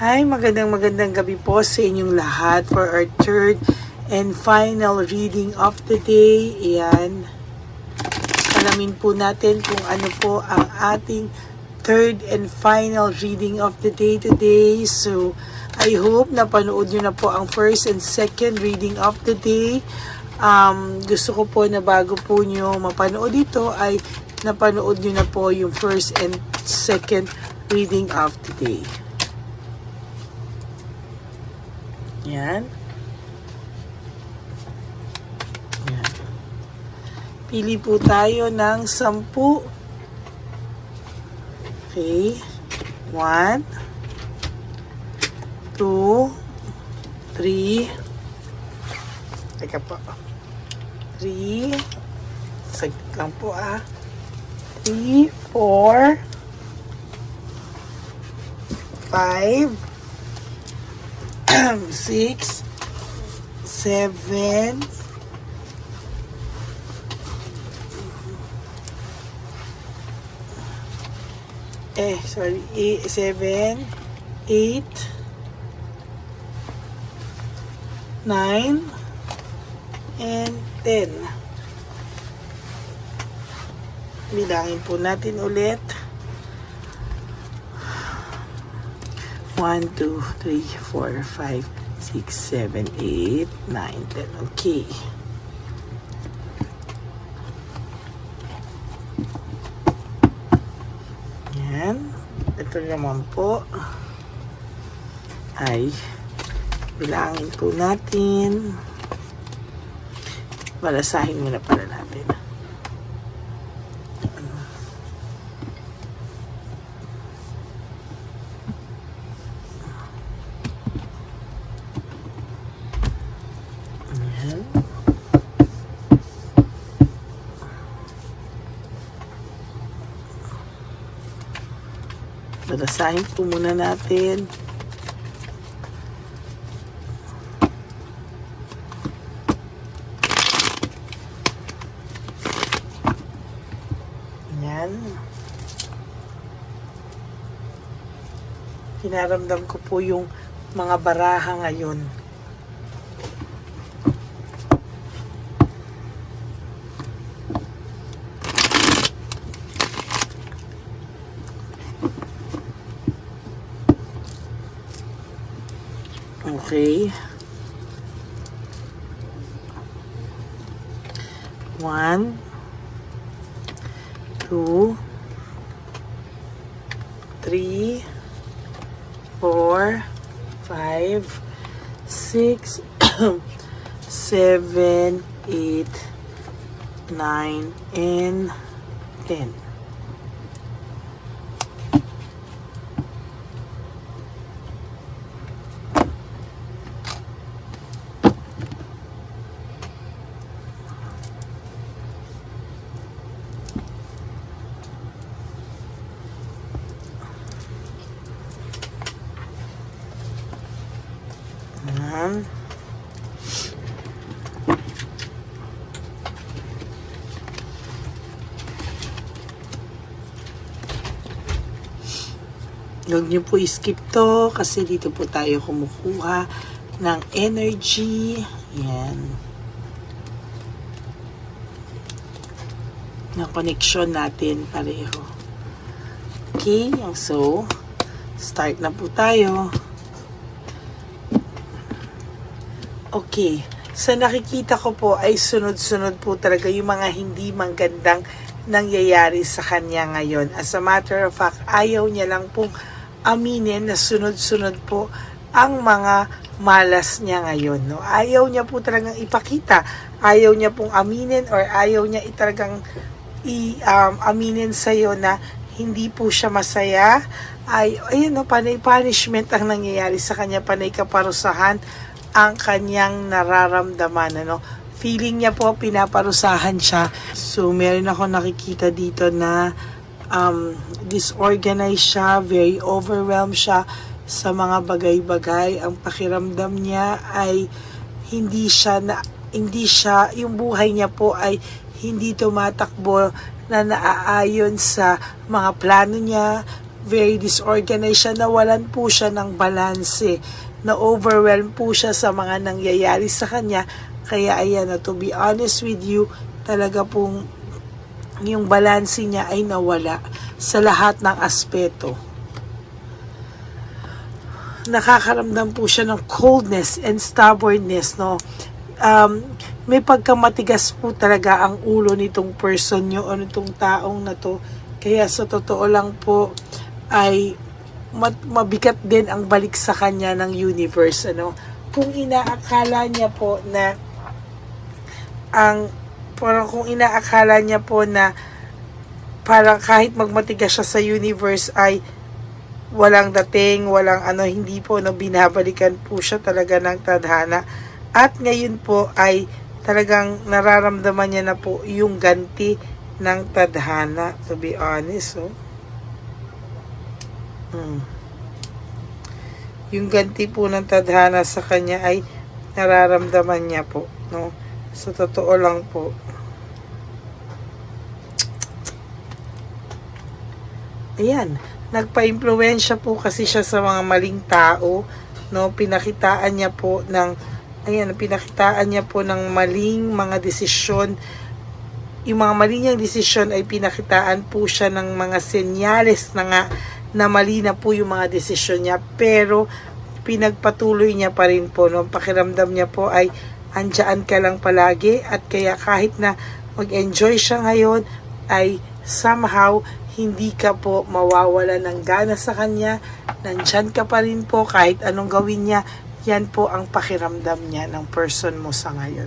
Hi, magandang gabi po sa inyong lahat for our third and final reading of the day. Ayan. Alamin po natin kung ano po ang ating third and final reading of the day today. So, I hope napanood nyo na po ang first and second reading of the day. Gusto ko po na bago po nyo mapanood ito ay napanood nyo na po yung first and second reading of the day. Yan. Yan. Pili po tayo ng 10. Okay. 1, 2, 3. Teka po. 3. Saglit lang po 3, 4, 5, 6, 7, 7, 8, 9, and 10. Bilangin po natin ulit. 1, 2, 3, 4, 5, 6, 7, 8, 9, 10. Okay. Yan. Ito naman po ay bilangin po natin. Balasahin muna pala natin. Balasahin po muna natin. Ayan. Pinaramdam ko po yung mga baraha ngayon. Okay. 1, 2, 3, 4, 5, 6, 7, 8, 9, and 10. Huwag niyo po skip to kasi dito po tayo kumukuha ng energy. Yan. Na connection natin pareho. Okay, so start na po tayo. Okay, sa nakikita ko po ay sunod-sunod po talaga yung mga hindi magandang nangyayari sa kanya ngayon. As a matter of fact, ayaw niya lang pong aminin na sunod-sunod po ang mga malas niya ngayon. No? Ayaw niya po talagang ipakita. Ayaw niya pong aminin or ayaw niya talagang aminin sa'yo na hindi po siya masaya. Ayun, no, panay punishment ang nangyayari sa kanya, panay kaparusahan ang kanyang nararamdaman. Ano? Feeling niya po pinaparusahan siya. So, meron ako nakikita dito na disorganized siya, very overwhelmed siya sa mga bagay-bagay. Ang pakiramdam niya ay hindi siya, yung buhay niya po ay hindi tumatakbo na naaayon sa mga plano niya. very disorganized siya, nawalan po siya ng balanse, na overwhelm po siya sa mga nangyayari sa kanya. Kaya ayan, to be honest with you, talaga pong yung balanse niya ay nawala sa lahat ng aspeto. Nakakaramdam po siya ng coldness and stubbornness, no? May pagkamatigas po talaga ang ulo nitong person nyo o nitong taong na to. Kaya sa totoo lang po ay mabigat din ang balik sa kanya ng universe, ano? Kung inaakala niya po na parang kahit magmatigas siya sa universe ay walang dating, walang hindi po, no, binabalikan po siya talaga ng tadhana. At ngayon po ay talagang nararamdaman niya na po yung ganti ng tadhana, to be honest, oh. Yung ganti po ng tadhana sa kanya ay nararamdaman niya po, no? Sa totoo lang po. Ayan, nagpa-impluwensya po kasi siya sa mga maling tao, no? Pinakitaan niya po ng maling mga desisyon. Yung mga mali niyang desisyon ay pinakitaan po siya ng mga senyales na mali na po yung mga desisyon niya, pero pinagpatuloy niya pa rin po, no? Pakiramdam niya po ay andyan ka lang palagi, at kaya kahit na mag-enjoy siya ngayon ay somehow hindi ka po mawawala ng gana sa kanya. Nandyan ka pa rin po kahit anong gawin niya. Yan po ang pakiramdam niya ng person mo sa ngayon.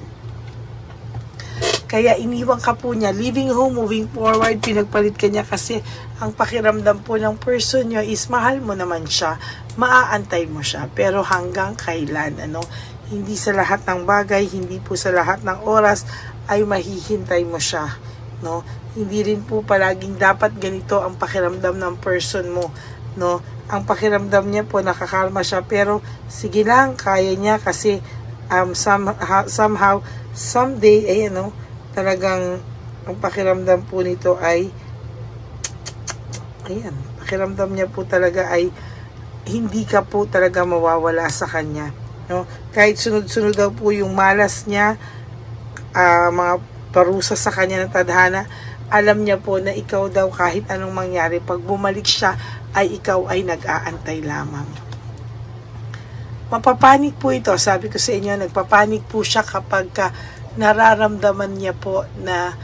Kaya iniwan ka po niya, leaving home, moving forward, pinagpalit ka niya kasi ang pakiramdam po ng person niyo is mahal mo naman siya, maaantay mo siya, pero hanggang kailan, ano? Hindi sa lahat ng bagay, hindi po sa lahat ng oras ay mahihintay mo siya, no? Hindi rin po palaging dapat ganito ang pakiramdam ng person mo, no? Ang pakiramdam niya po nakakalma siya, pero sige lang, kaya niya kasi somehow, someday, ayan, no? Talagang ang pakiramdam po nito ay ayan, pakiramdam niya po talaga ay hindi ka po talaga mawawala sa kanya, no? Kahit sunod-sunod daw po yung malas niya, mga parusa sa kanya ng tadhana, alam niya po na ikaw daw kahit anong mangyari, pag bumalik siya ay ikaw ay nag-aantay lamang. Mapapanik po ito, sabi ko sa inyo, nagpapanik po siya kapag nararamdaman niya po na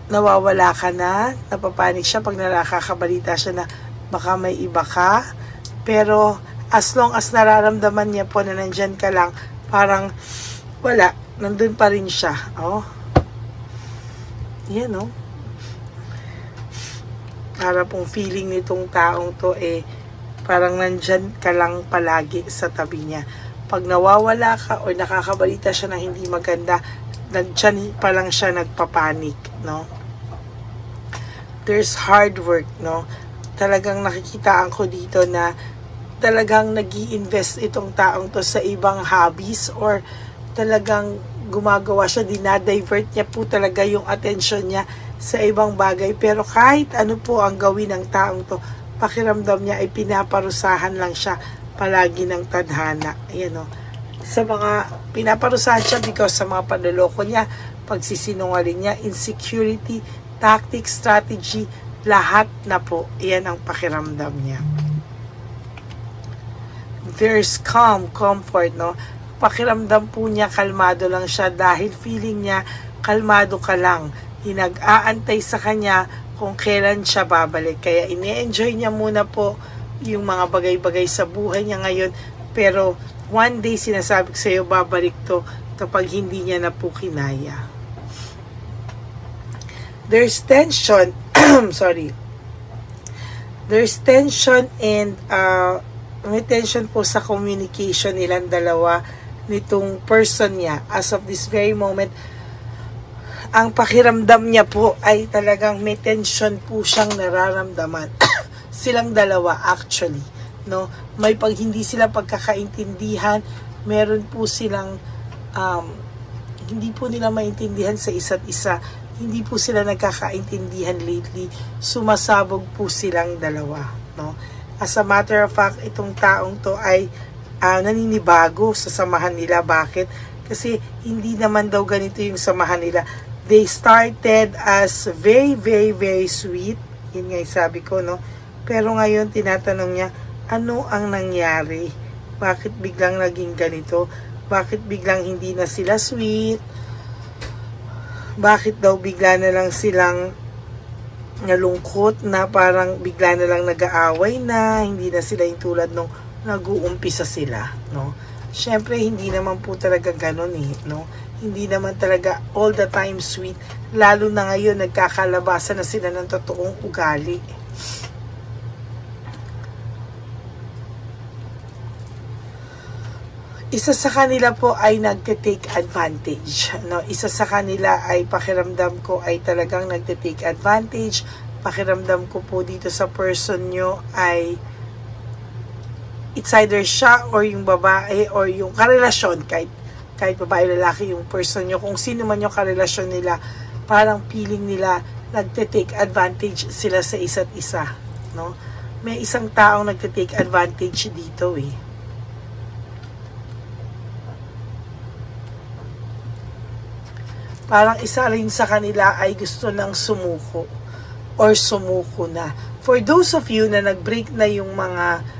nawawala ka na, napapanik siya pag nakakabalita siya na baka may iba ka, pero as long as nararamdaman niya po na nandyan ka lang, parang wala, nandun pa rin siya, oh. Yan, oh. Para pong feeling nitong taong to parang nandyan ka lang palagi sa tabi niya. Pag nawawala ka o nakakabalita siya na hindi maganda, nandyan pa lang siya nagpapanik, no? There's hard work, no? Talagang nakikitaan ko dito na talagang nag-i-invest itong taong to sa ibang hobbies, or talagang gumagawa siya, dinadivert niya po talaga yung attention niya sa ibang bagay. Pero kahit ano po ang gawin ng taong to, pakiramdam niya ay pinaparusahan lang siya palagi ng tadhana. Ayan, o. Sa mga pinaparusahan siya because sa mga panloloko niya, pagsisinungaling niya, insecurity, tactics, strategy, lahat na po. Ayan ang pakiramdam niya. There's calm, comfort, no? Pakiramdam po niya, kalmado lang siya dahil feeling niya, kalmado ka lang. Hinag-aantay sa kanya kung kailan siya babalik. Kaya ini-enjoy niya muna po yung mga bagay-bagay sa buhay niya ngayon, pero one day sinasabi ko sa iyo, babalik to kapag hindi niya na po kinaya. There's tension sorry, there's tension and may tension po sa communication nilang dalawa nitong person niya. As of this very moment, ang pakiramdam niya po ay talagang may tension po siyang nararamdaman. Silang dalawa actually, no? May hindi sila pagkakaintindihan, meron po silang hindi po nila maintindihan sa isa't isa. hindi po sila nagkakaintindihan lately. Sumasabog po silang dalawa, no? As a matter of fact, itong taong to ay naninibago sa samahan nila. Bakit? Kasi hindi naman daw ganito yung samahan nila. They started as very, very, very sweet. Yun nga yung sabi ko, no? Pero ngayon, tinatanong niya, ano ang nangyari? Bakit biglang naging ganito? Bakit biglang hindi na sila sweet? Bakit daw bigla na lang silang nalungkot na parang bigla na lang nag-aaway na, hindi na sila yung tulad nung nag-uumpisa sila, no? Syempre, hindi naman po talaga ganun no? Hindi naman talaga all the time sweet, lalo na ngayon nagkakalabasan na sila ng totoong ugali. Isa sa kanila po ay nagte-take advantage, no? Isa sa kanila ay pakiramdam ko ay talagang nagte-take advantage. Pakiramdam ko po dito sa person nyo ay it's either siya or yung babae or yung karelasyon, kahit babae lalaki yung person nyo, kung sino man yung karelasyon nila, parang feeling nila nagte-take advantage sila sa isa't isa, no? May isang taong nagte-take advantage dito Parang isa rin sa kanila ay gusto ng sumuko or sumuko na. For those of you na nag-break na yung mga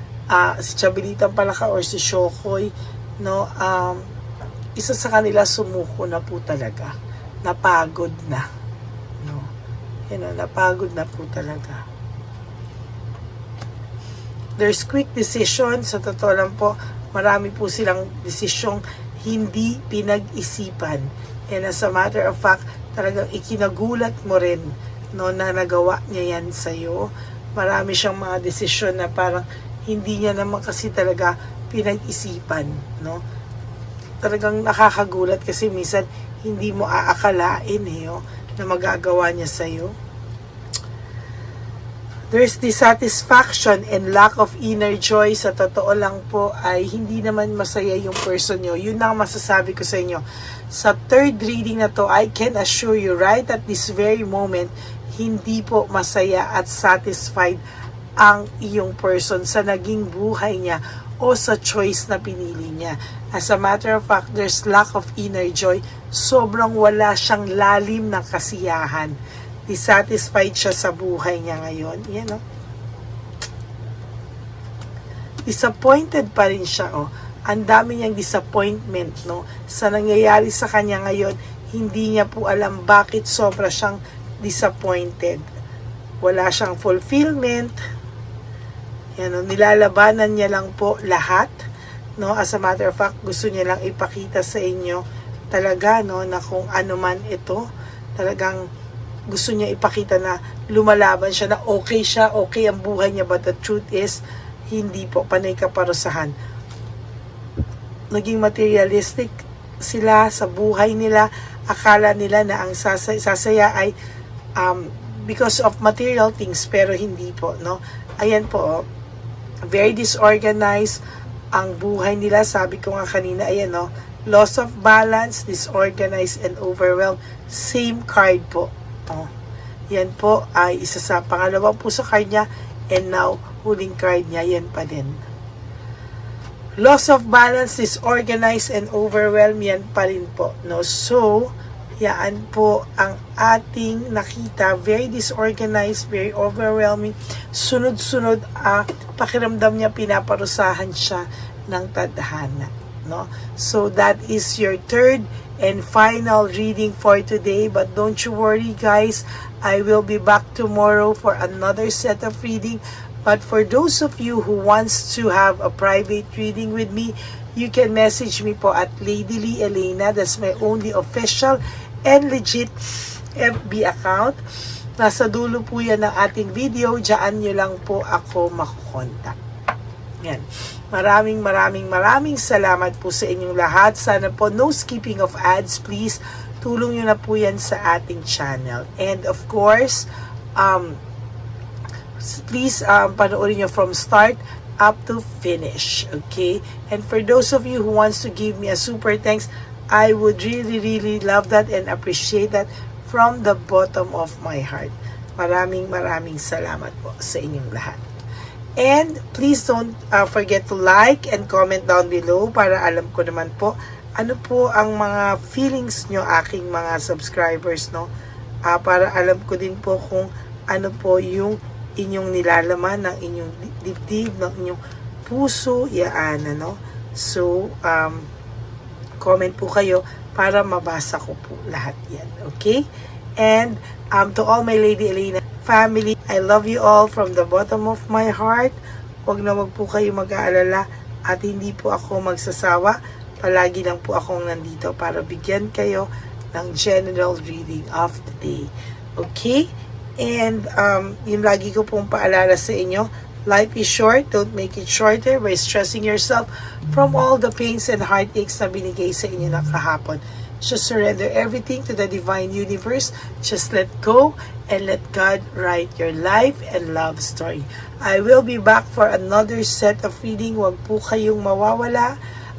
si Chabelitang Palaka or si Shokoy, no, isa sa kanila sumuko na po talaga. Napagod na. No. Napagod na po talaga. There's quick decision. Sa totoo lang po, marami po silang desisyong hindi pinag-isipan. And as a matter of fact, talagang ikinagulat mo rin, no, na nagawa niya yan sa'yo. Marami siyang mga desisyon na parang hindi niya naman kasi talaga pinag-isipan, no? Talagang nakakagulat kasi minsan hindi mo aakalain na magagawa niya sa'yo. There's dissatisfaction and lack of inner joy. Sa totoo lang po ay hindi naman masaya yung person nyo. Yun ang masasabi ko sa inyo. Sa third reading na to, I can assure you right at this very moment, hindi po masaya at satisfied ang iyong person sa naging buhay niya o sa choice na pinili niya. As a matter of fact, there's lack of inner joy. Sobrang wala siyang lalim ng kasiyahan. Dissatisfied siya sa buhay niya ngayon. Yan, disappointed pa rin siya, Ang dami niyang disappointment, sa nangyayari sa kanya ngayon. Hindi niya po alam bakit sobra siyang disappointed. Wala siyang fulfillment. Yan, nilalabanan niya lang po lahat, As a matter of fact, gusto niya lang ipakita sa inyo talaga, na kung ano man ito, talagang gusto niya ipakita na lumalaban siya, na okay siya, okay ang buhay niya, but the truth is, hindi po, panay kaparusahan. Naging materialistic sila sa buhay nila. Akala nila na ang sasaya ay because of material things, pero hindi po, Ayan po, very disorganized ang buhay nila. Sabi ko nga kanina, ayan, loss of balance, disorganized, and overwhelmed. Same card po. Yan po ay isa sa pangalawang po sa card niya, and now huling card niya, yan pa din. Loss of balance, disorganized, and overwhelmed, yan pa rin po, So, yan po ang ating nakita. Very disorganized, very overwhelming. Sunod-sunod, pakiramdam niya pinaparusahan siya ng tadhana, So, that is your third and final reading for today. But don't you worry, guys. I will be back tomorrow for another set of reading. But for those of you who wants to have a private reading with me, you can message me po at Lady Lee Elena. That's my only official and legit FB account. Nasa dulo po yan ng ating video. Diyan nyo lang po ako makukontak. Yan. Maraming salamat po sa inyong lahat. Sana po no skipping of ads, please. Tulong nyo na po yan sa ating channel. And of course, please panoorin nyo from start up to finish. Okay? And for those of you who wants to give me a super thanks, I would really love that and appreciate that from the bottom of my heart. Maraming salamat po sa inyong lahat. And please don't forget to like and comment down below para alam ko naman po ano po ang mga feelings nyo, aking mga subscribers, no? Para alam ko din po kung ano po yung inyong nilalaman ng inyong dibdib, ng inyong puso, yaan, ano? So, comment po kayo para mabasa ko po lahat yan, okay? And to all my Lady Elena family, I love you all from the bottom of my heart. Huwag na wag po kayo mag-aalala at hindi po ako magsasawa. Palagi lang po akong nandito para bigyan kayo ng general reading of the day. Okay? And yung lagi ko pong paalala sa inyo, life is short, don't make it shorter by stressing yourself from all the pains and heartaches na binigay sa inyo ng kahapon. Just surrender everything to the divine universe. Just let go and let God write your life and love story. I will be back for another set of reading. Huwag po kayong mawawala.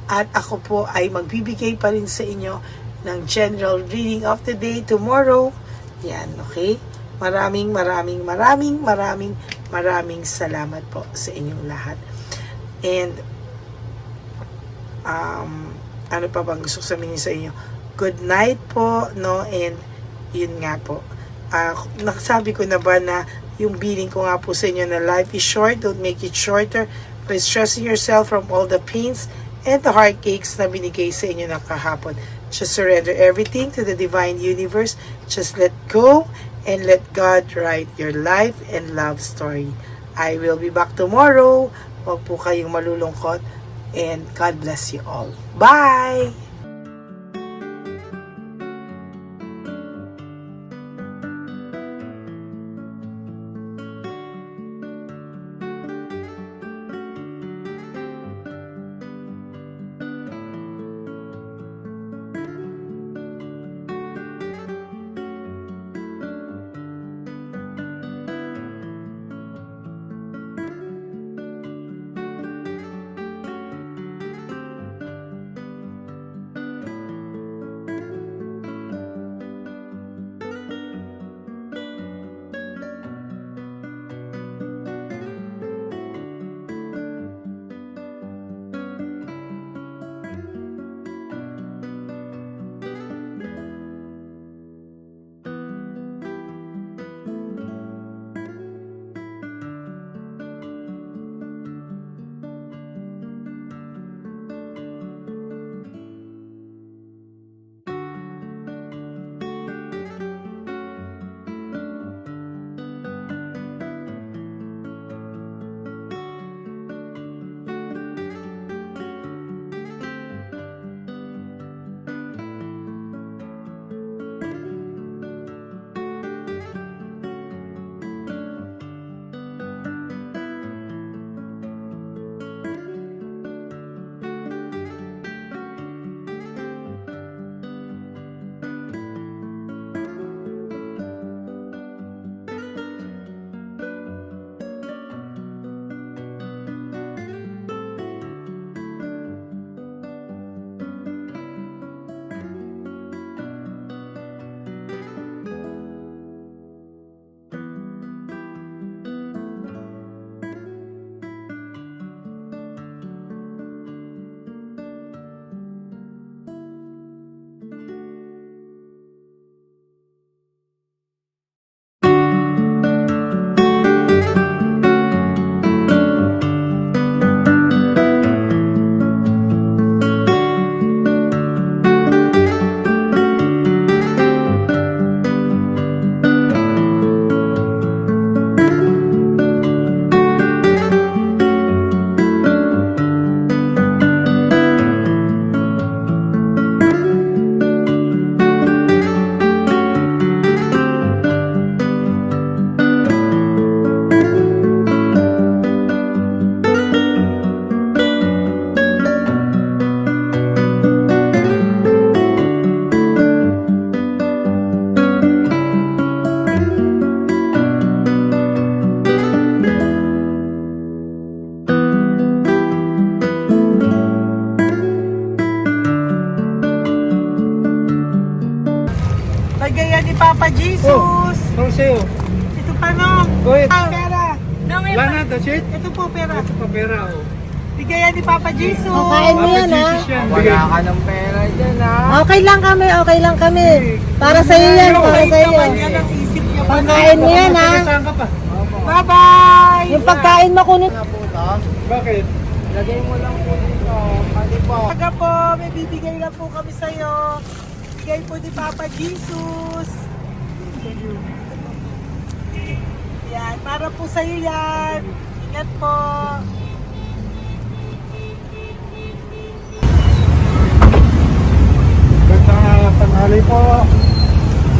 At ako po ay magbibigay pa rin sa inyo ng general reading of the day tomorrow. Yan, okay? Maraming salamat po sa inyong lahat. And, ano pa bang gusto ko sabihin sa inyo? Good night po, no? And, yun nga po. Nakasabi ko na ba na yung billing ko nga po sa inyo na life is short, don't make it shorter by stressing yourself from all the pains and the heartaches na binigay sa inyo ng kahapon. Just surrender everything to the divine universe. Just let go and let God write your life and love story. I will be back tomorrow. Huwag po kayong malulungkot. And God bless you all. Bye! Papa Jesus. Ano sa'yo? Ito pa nung. Wait. Pera. Wala na, that's it? Ito po pera. Ito pa pera, oh. Bigayan ni Papa Jesus. Kain mo yan, ha? Bigay. Wala ka ng pera dyan, ha? Okay lang kami, okay lang kami. Para sa iyo yan, para sa iyo. Naman yan ang isip niya. Pagkain mo yan, ha? Saan ka pa? Bye-bye. Yung pagkain mo kunin. Na po to. Bakit? Lagay mo lang po dito. Pati po. Taga po, may bibigay lang po kami sa'yo. Bigay po ni Papa Jesus. Yan, para po sa'yo yan. Ingat po. Gandang tanghali po.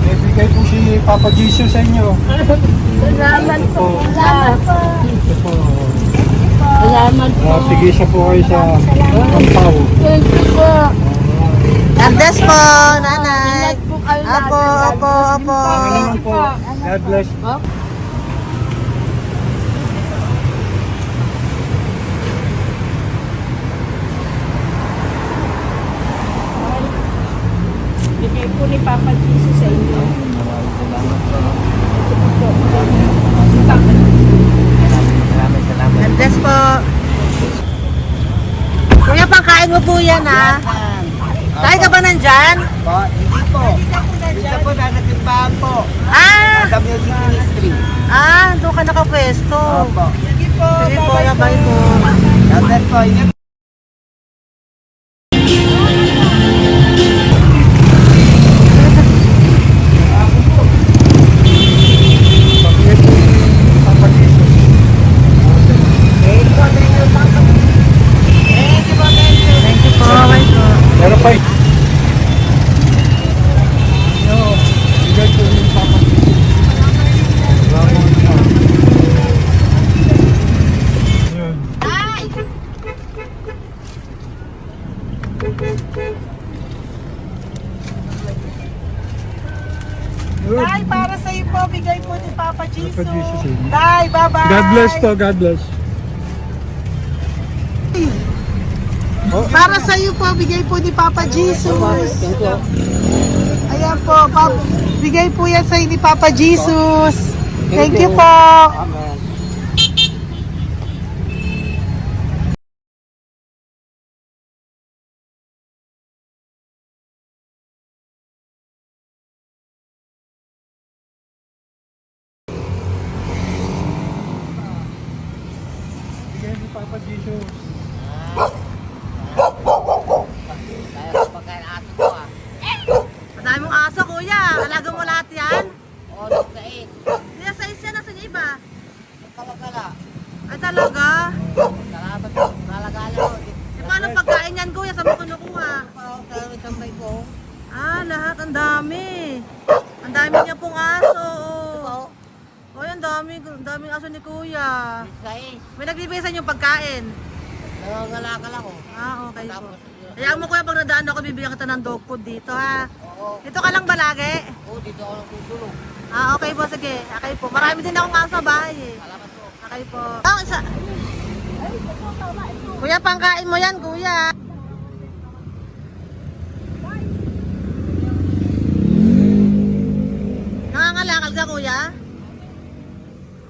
May bigay po si Papa Jesus sa inyo. Salamat po. Salamat po. Ito po. Salamat po. Tigisa po kayo sa Pampaw. Thank you po. God bless po, nanay. Apo, apo, apo. Salamat po. God bless. Bigay po ni Papa Jesus sa inyo. Salamat. God bless po. Kuya, pangkain mo po yan, ha? Kain ka ba nandyan? Po, hindi po. Dito po, nanatimbahan po. Ah! Sa Music Ministry. Doon ka nakapwesto. Opo. Sige po, Sige po, labay po. God bless po. Ingat. Pagkakit po si Papa Jesus. Thank you po, bye po. Meron pa eh. Yo, bigay po ni Papa Jesus. Salamat po. Yun. Good. Tay, para sa'yo po, bigay po ni Papa Jesus. Papa Jesus, eh. Tay, bye-bye. God bless po, God bless. Para sa iyo po, bigay po ni Papa Jesus. Ayan po, bigay po yan sa ni Papa Jesus. Thank you po. Amen. Bigay ni Papa Jesus. Kaya pagkain ato ko, ah. Madami mong aso, kuya. Alaga mo lahat yan. O, nagkait. Kaya sa isya, nasa niya iba. Kalagala. Ay talaga. Salamat po. Nalagala ko. E paano pagkain yan, kuya? Saan mo kinukuha? Sa tambay ko. Lahat. Ang dami. Ang dami niya pong aso. Oy, ang daming aso ni kuya. Sais. May nagbibigay sa inyo pagkain. Nangangalakal ako. Okay po. Tapos, Hayaan mo kuya, pag nadaan ako, bibigyan kita ng dog food dito, ha? oo. Dito ka lang ba lagi? Oo, dito ako natutulog. Okay po, sige. Okay po. Marami din akong aso sa bahay, eh. Salamat po. Okay po. Isa. Kuya, pangkain mo yan, kuya. Nangangalakal ka, kuya?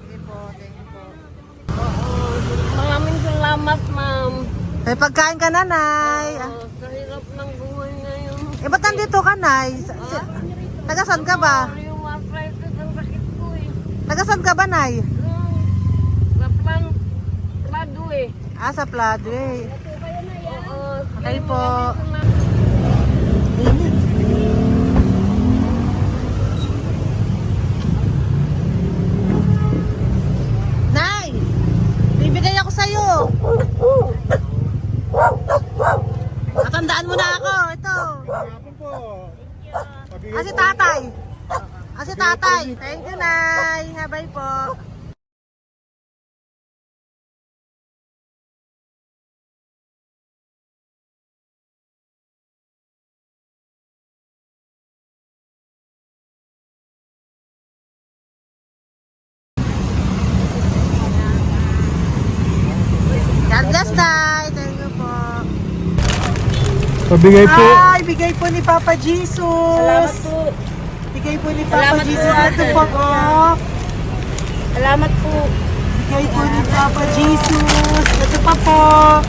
Sige po, thank you po. Maraming salamat, ma'am. May pagkain ka, nanay. Sa hirap ng buhay ngayon. Ba't nandito ka, nay? Tagasan ka ba? Yung arthritis ang sakit ko eh. Tagasan ka ba, nay? Sa plado eh. Sa Pladway. Oo. Okay po. Nay! Bibigay ako sa'yo. Natandaan mo na ako. Ito. Hapon po. Si tatay. Si tatay. Thank you, Nay. Habay po. God bless, Tay. Thank you po. Pabigay po. Ay, bigay po ni Papa Jesus. Salamat po. Bigay po ni Papa Salamat po, Jesus. Ito ate. po, oh. Salamat po. Bigay po ni Papa Jesus. Ito pa po.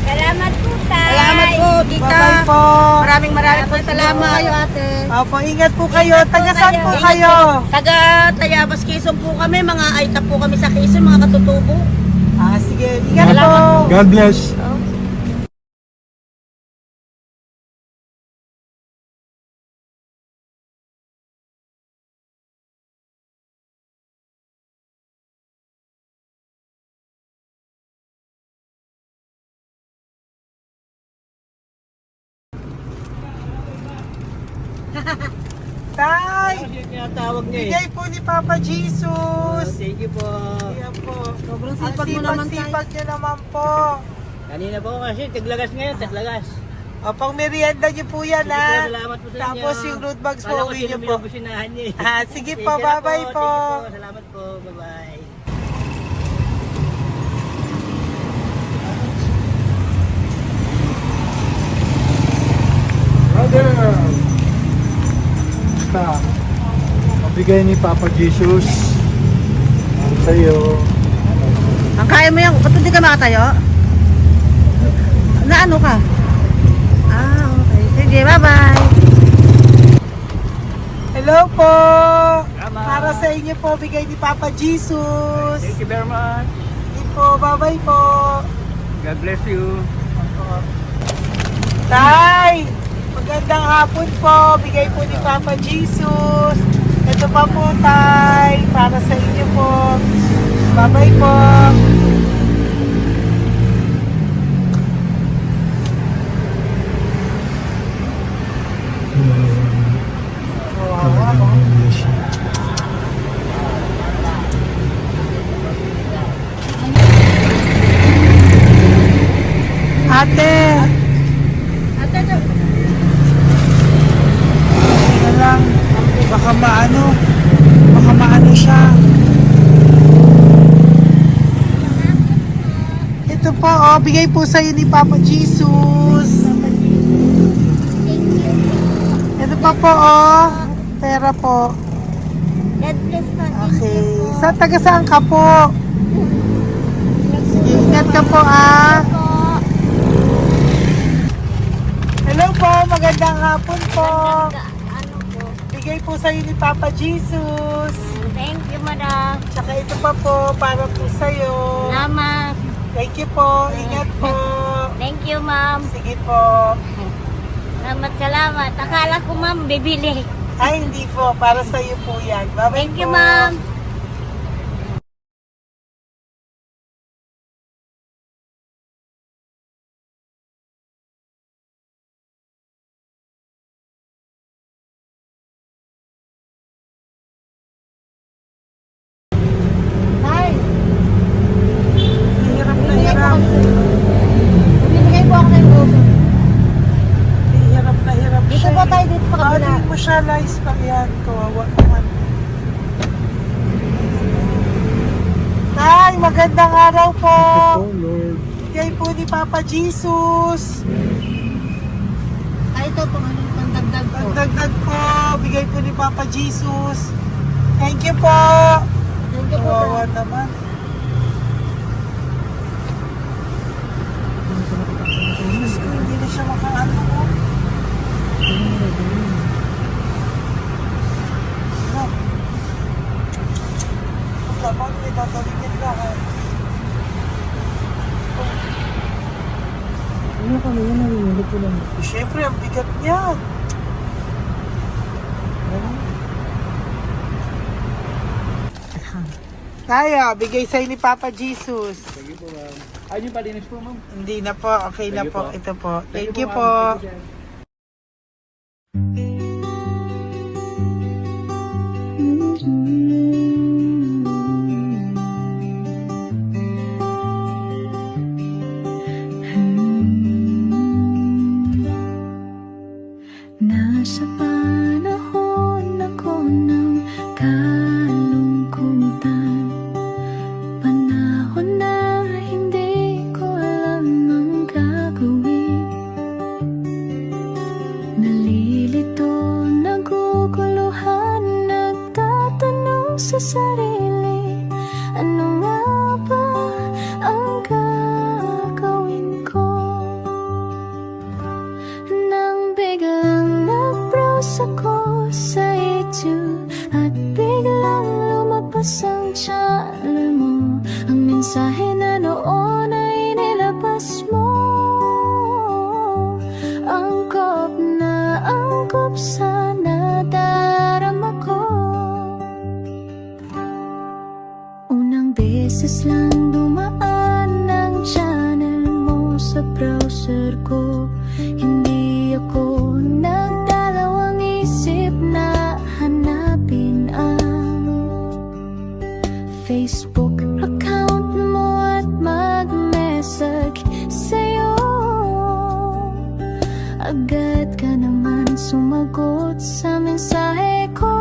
Salamat po, tay. Salamat po, tita. Bye-bye po. Maraming po salamat. Kayo, ate. Opo, ingat po kayo. Taga saan po kayo? Taga Tayabas, Quezon po kami. Mga aita po kami sa Quezon, mga katutubo. Sige, ingat po. God bless. Tay, Yung tinatawag niya bigay po ni Papa Jesus. Thank you po. Ayan po. Sobrang Ang sipag mo naman, tay. sipag niyo naman po. Kanina po kasi, taglagas ngayon, taglagas. O, pang merienda niyo po yan, Sige po, ha? salamat po sa inyo. Tapos yung root bags po, Kala ko uwi niyo sino po. binubusinahan niyo eh. Sige Sige po, na bye-bye po. Sige po, salamat po. Bye-bye. Brother! Basta, mabigay ni Papa Jesus ang sa'yo. Ang kaya mo yan, ba't hindi ka makatayo? Na ano ka? Okay. Sige, bye-bye. Hello po. Tama. Para sa inyo po, bigay ni Papa Jesus. Thank you very much. Sige po, bye-bye po. God bless you. Tay, magandang hapon po. Bigay po ni Papa Jesus. Ito pa po, Tay. Para sa inyo po. Bye-bye po. Ate. Ate, lang. Baka maano siya. Ito po, oh, bigay po sa'yo ni Papa Jesus. Ito pa po, oh. Pera po. God bless po. Okay. Taga saan ka po? Sige, ingat ka po, ah. Hello po, magandang hapon po. Ano po? Bigay po sa'yo ni Papa Jesus. Thank you, madam. Tsaka ito pa po, para po sa'yo. Salamat. Thank you po, ingat po. Thank you, ma'am. Sige po. Salamat. Akala ko, ma'am, bibili. Ay, hindi po, para sa'yo po yan. Bye-bye Thank you, po. ma'am. Hi. Hirap na hirap. Bibigay po ako ng uso. Hirap na hirap Dito siya. po tayo, dito pa kabila. Hindi mo siya lies pa yan. Kawawa naman. Tay, magandang araw po. Oh Lord. Bigay po ni Papa Jesus. Ay, ito po, ano, pandagdag po. Dagdag po. Bigay po ni Papa Jesus. Thank you po. Thank you po. Kawawa naman. Diyos ko, hindi na siya makaano po. No. Kapag may tatawagin lahat. Ano kami yun, narinig ko lang. Siyempre, ang bigat niyan. Kaya, bigay sa'yo ni Papa Jesus. Sige po, ma'am. Ayun yung palinis po, ma'am. Hindi na po, okay na Sige po. po. Ito po. Thank you ma'am. po. Thank you, sir. Nasa panahon ako ng kalungkutan, panahon na hindi ko alam ang gagawin. sakop sa nadarama ko. Unang beses lang dumaan ang channel mo sa browser ko. Hindi ako nagdalawang isip na hanapin ang Facebook account mo at mag-message sa'yo. Agad ka naman sumagot sa mensahe ko.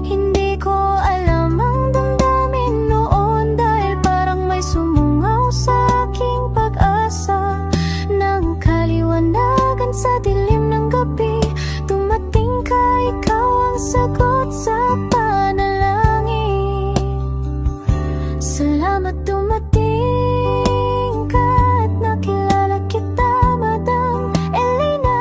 Hindi ko alam ang damdamin noon, dahil parang may sumungaw sa aking pag-asa. Nang kaliwanagan sa dilim ng gabi, dumating ka, ikaw ang sagot sa panalangin. Salamat dumating ka at nakilala kita, Madam Elena.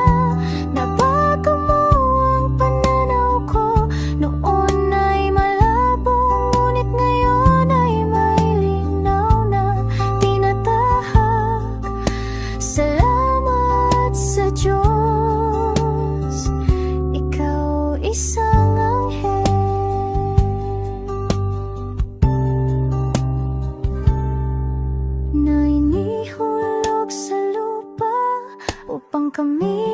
Nabago mo ang pananaw ko. Noon ay malabo, ngunit ngayon ay may linaw na tinatahak. Salamat sa Diyos, ikaw isang anghel na inihulog sa lupa upang kami